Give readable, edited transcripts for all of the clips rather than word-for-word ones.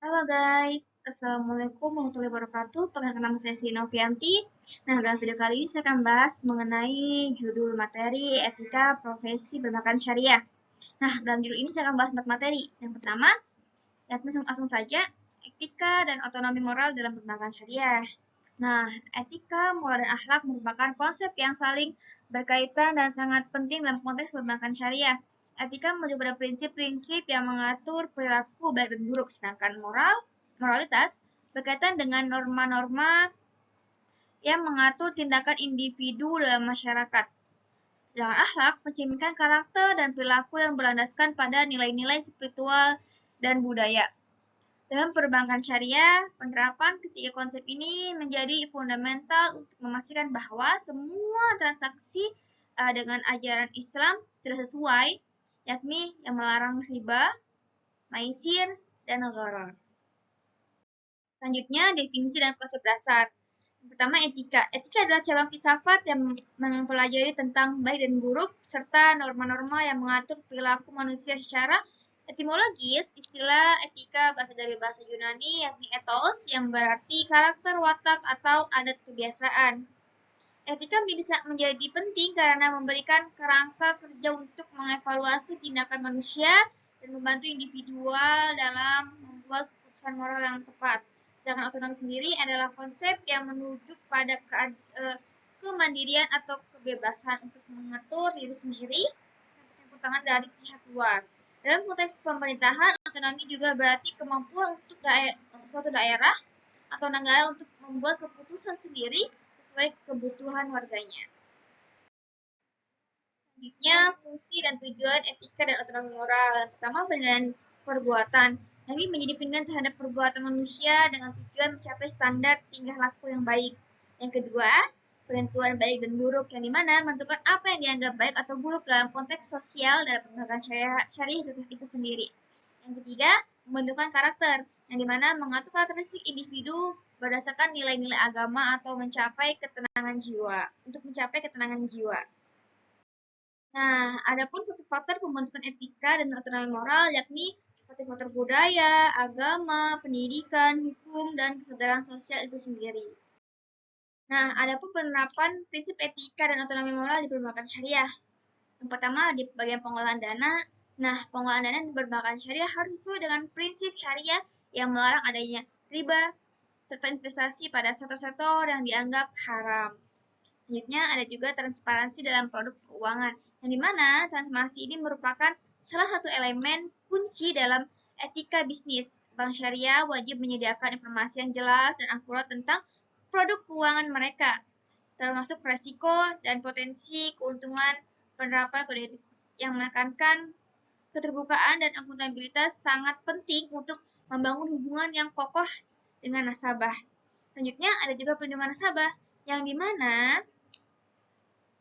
Halo guys, Assalamualaikum warahmatullahi wabarakatuh. Perkenalkan nama saya Novianti. Nah, dalam video kali ini saya akan bahas mengenai judul materi etika profesi perbankan syariah. Nah, dalam judul ini saya akan bahas 4 materi. Yang pertama, langsung saja, etika dan otonomi moral dalam perbankan syariah. Nah, etika, moral, dan akhlak merupakan konsep yang saling berkaitan dan sangat penting dalam konteks perbankan syariah. Etika merujuk pada prinsip-prinsip yang mengatur perilaku baik dan buruk, sedangkan moralitas berkaitan dengan norma-norma yang mengatur tindakan individu dalam masyarakat. Sedangkan akhlak mencerminkan karakter dan perilaku yang berlandaskan pada nilai-nilai spiritual dan budaya. Dalam perbankan syariah, penerapan ketiga konsep ini menjadi fundamental untuk memastikan bahwa semua transaksi dengan ajaran Islam sudah sesuai, yakni yang melarang riba, maisir, dan gharar. Selanjutnya, definisi dan konsep dasar. Yang pertama, etika. Etika adalah cabang filsafat yang mempelajari tentang baik dan buruk, serta norma-norma yang mengatur perilaku manusia secara etimologis. Istilah etika berasal dari bahasa Yunani, yakni ethos, yang berarti karakter, watak, atau adat kebiasaan. Etika menjadi penting karena memberikan kerangka kerja untuk mengevaluasi tindakan manusia dan membantu individual dalam membuat keputusan moral yang tepat. Sedangkan otonomi sendiri adalah konsep yang menuju pada kemandirian atau kebebasan untuk mengatur diri sendiri tanpa campur tangan dari pihak luar. Dalam konteks pemerintahan, otonomi juga berarti kemampuan untuk suatu daerah atau negara untuk membuat keputusan sendiri sesuai kebutuhan warganya. Selanjutnya, fungsi dan tujuan etika dan otonomi moral. Yang pertama, penilaian perbuatan. Ini menjadi penilaian terhadap perbuatan manusia dengan tujuan mencapai standar tingkah laku yang baik. Yang kedua, penentuan baik dan buruk, yang dimana menentukan apa yang dianggap baik atau buruk dalam konteks sosial dan perbankan syariah itu sendiri. Yang ketiga, pembentukan karakter, yang dimana mengatur karakteristik individu berdasarkan nilai-nilai agama atau mencapai ketenangan jiwa. Untuk mencapai ketenangan jiwa. Nah, adapun faktor pembentukan etika dan otonomi moral yakni faktor budaya, agama, pendidikan, hukum, dan kesadaran sosial itu sendiri. Nah, adapun penerapan prinsip etika dan otonomi moral di perbankan syariah. Yang pertama, di bagian pengolahan dana. Nah, pengolahan dana di perbankan syariah harus sesuai dengan prinsip syariah yang melarang adanya riba serta investasi pada sektor-sektor yang dianggap haram. Selanjutnya, ada juga transparansi dalam produk keuangan, yang dimana transparansi ini merupakan salah satu elemen kunci dalam etika bisnis. Bank syariah wajib menyediakan informasi yang jelas dan akurat tentang produk keuangan mereka, termasuk resiko dan potensi keuntungan. Penerapan kode etik yang menekankan keterbukaan dan akuntabilitas sangat penting untuk membangun hubungan yang kokoh dengan nasabah. Selanjutnya, ada juga perlindungan nasabah, yang dimana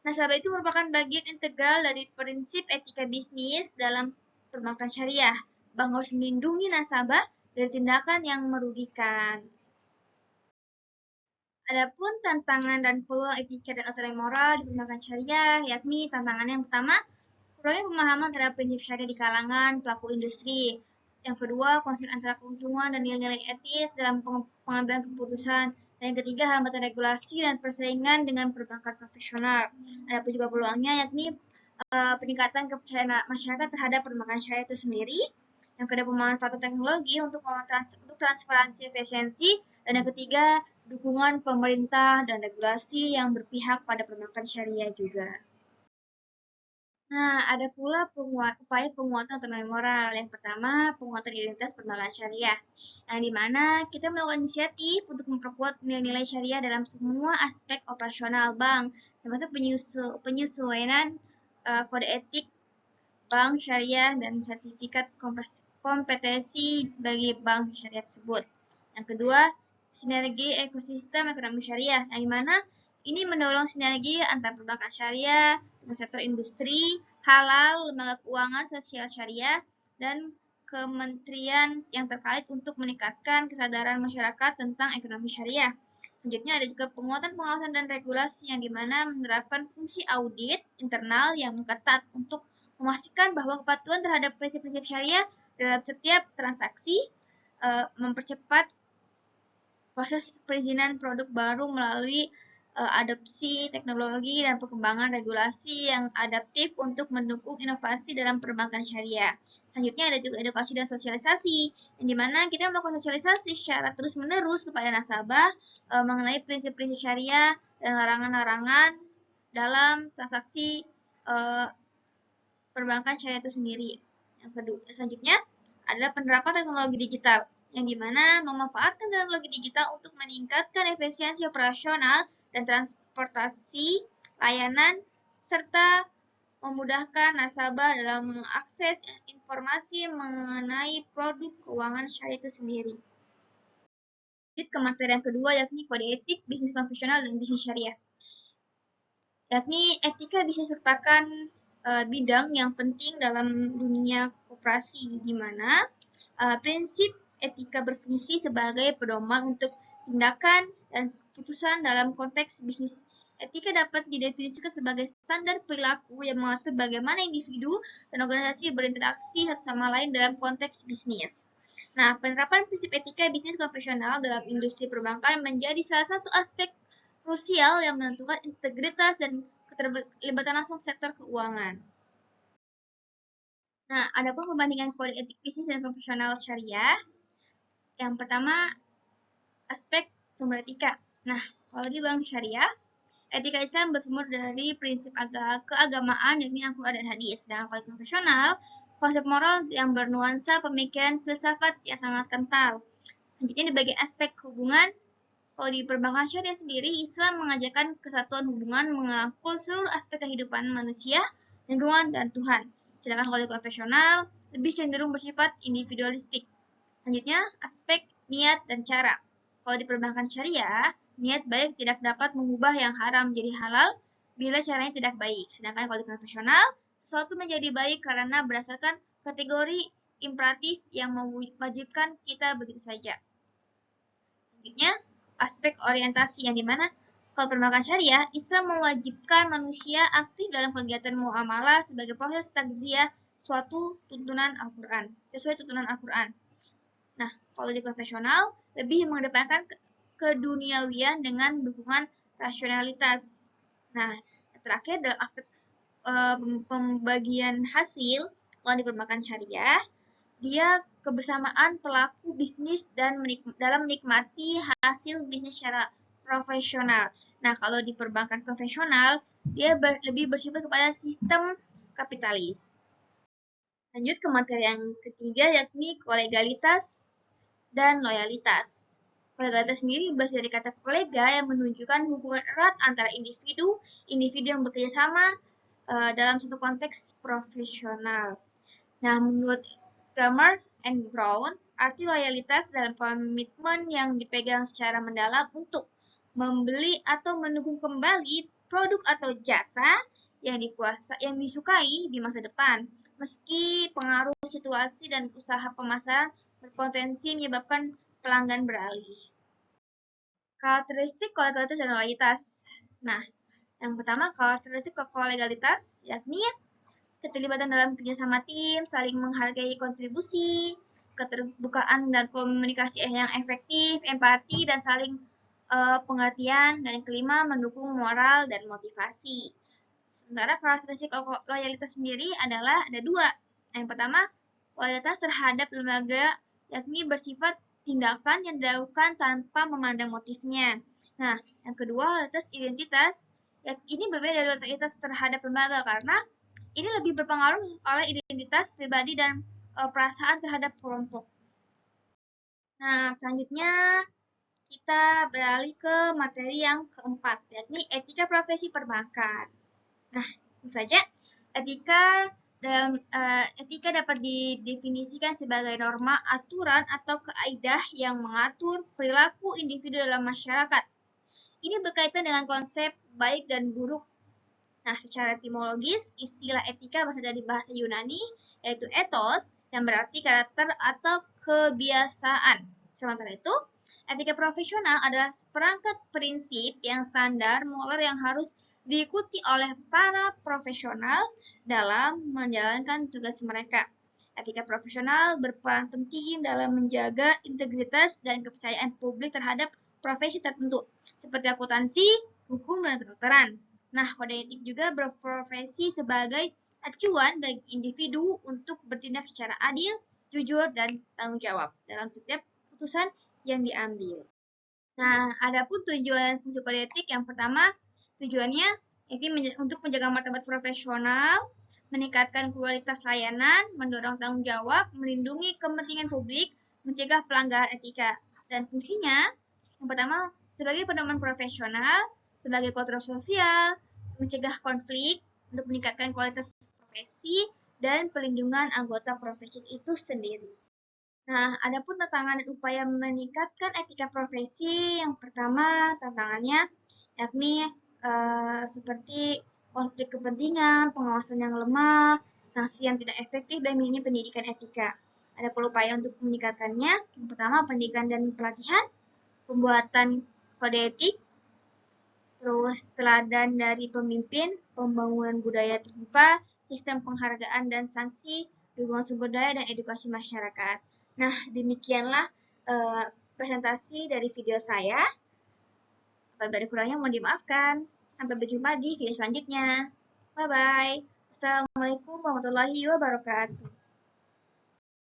nasabah itu merupakan bagian integral dari prinsip etika bisnis dalam perbankan syariah. Bank harus melindungi nasabah dari tindakan yang merugikan. Adapun tantangan dan peluang etika dan otonomi moral di perbankan syariah, yakni tantangan yang pertama, kurangnya pemahaman terhadap prinsip syariah di kalangan pelaku industri. Yang kedua, konflik antara keuntungan dan nilai-nilai etis dalam pengambilan keputusan. Dan yang ketiga, hambatan regulasi dan persaingan dengan perbankan profesional. Ada juga peluangnya, yakni peningkatan kepercayaan masyarakat terhadap perbankan syariah itu sendiri. Yang kedua, pemanfaatan teknologi untuk transparansi efisiensi. Dan yang ketiga, dukungan pemerintah dan regulasi yang berpihak pada perbankan syariah juga. Nah, ada pula upaya penguatan otonomi moral. Yang pertama, penguatan identitas perbankan syariah, yang dimana kita melakukan inisiatif untuk memperkuat nilai-nilai syariah dalam semua aspek operasional bank, termasuk penyesuaian kode etik bank syariah dan sertifikat kompetensi bagi bank syariah tersebut. Yang kedua, sinergi ekosistem ekonomi syariah, yang dimana ini mendorong sinergi antar perbankan syariah dengan sektor industri, halal, lembaga keuangan sosial syariah, dan kementerian yang terkait untuk meningkatkan kesadaran masyarakat tentang ekonomi syariah. Selanjutnya ada juga penguatan pengawasan dan regulasi, yang dimana menerapkan fungsi audit internal yang ketat untuk memastikan bahwa kepatuhan terhadap prinsip-prinsip syariah dalam setiap transaksi mempercepat proses perizinan produk baru melalui adopsi teknologi dan perkembangan regulasi yang adaptif untuk mendukung inovasi dalam perbankan syariah. Selanjutnya ada juga edukasi dan sosialisasi, yang dimana kita melakukan sosialisasi secara terus-menerus kepada nasabah mengenai prinsip-prinsip syariah dan larangan-larangan dalam transaksi perbankan syariah itu sendiri. Yang kedua, selanjutnya adalah penerapan teknologi digital, yang dimana memanfaatkan teknologi digital untuk meningkatkan efisiensi operasional dan transportasi layanan, serta memudahkan nasabah dalam mengakses informasi mengenai produk keuangan syariah itu sendiri. Lanjut ke materi yang kedua, yakni kode etik bisnis konvensional dan bisnis syariah. Yakni etika bisnis merupakan bidang yang penting dalam dunia koperasi, di mana prinsip etika berfungsi sebagai pedoman untuk tindakan dan keputusan dalam konteks bisnis. Etika dapat didefinisikan sebagai standar perilaku yang mengatur bagaimana individu dan organisasi berinteraksi satu sama lain dalam konteks bisnis. Nah, penerapan prinsip etika bisnis konvensional dalam industri perbankan menjadi salah satu aspek krusial yang menentukan integritas dan keterlibatan langsung sektor keuangan. Nah, adapun perbandingan kode etik bisnis dan konvensional syariah, yang pertama aspek sumber etika. Nah, kalau di bank syariah, etika Islam bersumber dari prinsip keagamaan yakni Al-Quran dan Hadis. Sedangkan kalau konvensional, konsep moral yang bernuansa pemikiran filsafat yang sangat kental. Selanjutnya di bagian aspek hubungan, kalau di perbankan syariah sendiri, Islam mengajarkan kesatuan hubungan merangkul seluruh aspek kehidupan manusia, lingkungan, dan Tuhan. Sedangkan kalau di konvensional, lebih cenderung bersifat individualistik. Selanjutnya, aspek niat dan cara. Kalau di perbankan syariah, niat baik tidak dapat mengubah yang haram menjadi halal bila caranya tidak baik. Sedangkan kalau di konvensional, sesuatu menjadi baik karena berdasarkan kategori imperatif yang mewajibkan kita begitu saja. Selanjutnya, aspek orientasi, yang dimana kalau perbankan syariah, Islam mewajibkan manusia aktif dalam kegiatan muamalah sebagai proses takziah sesuai tuntunan Al-Quran. Nah, kalau di konvensional, lebih mengedepankan keduniawian dengan dukungan rasionalitas. Nah, terakhir dalam aspek pembagian hasil, kalau di perbankan syariah, dia kebersamaan pelaku bisnis dan dalam menikmati hasil bisnis secara profesional. Nah, kalau di perbankan konvensional, dia lebih bersifat kepada sistem kapitalis. Lanjut ke materi yang ketiga, yakni kolegalitas dan loyalitas. Kolegalitas sendiri berasal dari kata kolega yang menunjukkan hubungan erat antara individu yang bekerja sama dalam satu konteks profesional. Nah, menurut Gamer and Brown, arti loyalitas dalam komitmen yang dipegang secara mendalam untuk membeli atau mendukung kembali produk atau jasa yang disukai di masa depan, meski pengaruh situasi dan usaha pemasaran berpotensi menyebabkan pelanggan beralih. Karakteristik kolegalitas dan loyalitas. Nah, yang pertama karakteristik kolegalitas yakni keterlibatan dalam kerjasama tim, saling menghargai kontribusi, keterbukaan dan komunikasi yang efektif, empati, dan saling pengertian. Dan yang kelima, mendukung moral dan motivasi. Sementara karakteristik loyalitas sendiri adalah ada dua. Yang pertama, loyalitas terhadap lembaga, yakni bersifat tindakan yang dilakukan tanpa memandang motifnya. Nah, yang kedua, loyalitas identitas. Ini berbeda dari loyalitas terhadap lembaga karena ini lebih berpengaruh oleh identitas pribadi dan perasaan terhadap kelompok. Nah, selanjutnya kita beralih ke materi yang keempat, yakni etika profesi perbankan. Nah, tentu saja etika dapat didefinisikan sebagai norma, aturan, atau kaidah yang mengatur perilaku individu dalam masyarakat. Ini berkaitan dengan konsep baik dan buruk. Nah, secara etimologis, istilah etika berasal dari bahasa Yunani, yaitu ethos, yang berarti karakter atau kebiasaan. Sementara itu, etika profesional adalah seperangkat prinsip yang standar moral yang harus diikuti oleh para profesional dalam menjalankan tugas mereka. Etika profesional berperan penting dalam menjaga integritas dan kepercayaan publik terhadap profesi tertentu, seperti akuntansi, hukum, dan kedokteran. Nah, kode etik juga berprofesi sebagai acuan bagi individu untuk bertindak secara adil, jujur, dan tanggung jawab dalam setiap keputusan yang diambil. Nah, adapun tujuan fungsi kode etik yang pertama, tujuannya untuk menjaga martabat profesional, meningkatkan kualitas layanan, mendorong tanggung jawab, melindungi kepentingan publik, mencegah pelanggaran etika. Dan fungsinya, yang pertama, sebagai pedoman profesional, sebagai kontrol sosial, mencegah konflik, untuk meningkatkan kualitas profesi, dan pelindungan anggota profesi itu sendiri. Nah, adapun tantangan dan upaya meningkatkan etika profesi, yang pertama tantangannya yakni seperti konflik kepentingan, pengawasan yang lemah, sanksi yang tidak efektif, dan minim pendidikan etika. Ada upaya untuk meningkatkannya. Yang pertama, pendidikan dan pelatihan, pembuatan kode etik, terus teladan dari pemimpin, pembangunan budaya terbuka, sistem penghargaan dan sanksi, dukungan sumber daya, dan edukasi masyarakat. Nah, demikianlah presentasi dari video saya. Apabila ada kurangnya mohon dimaafkan. Sampai berjumpa di video selanjutnya. Bye-bye. Assalamualaikum warahmatullahi wabarakatuh.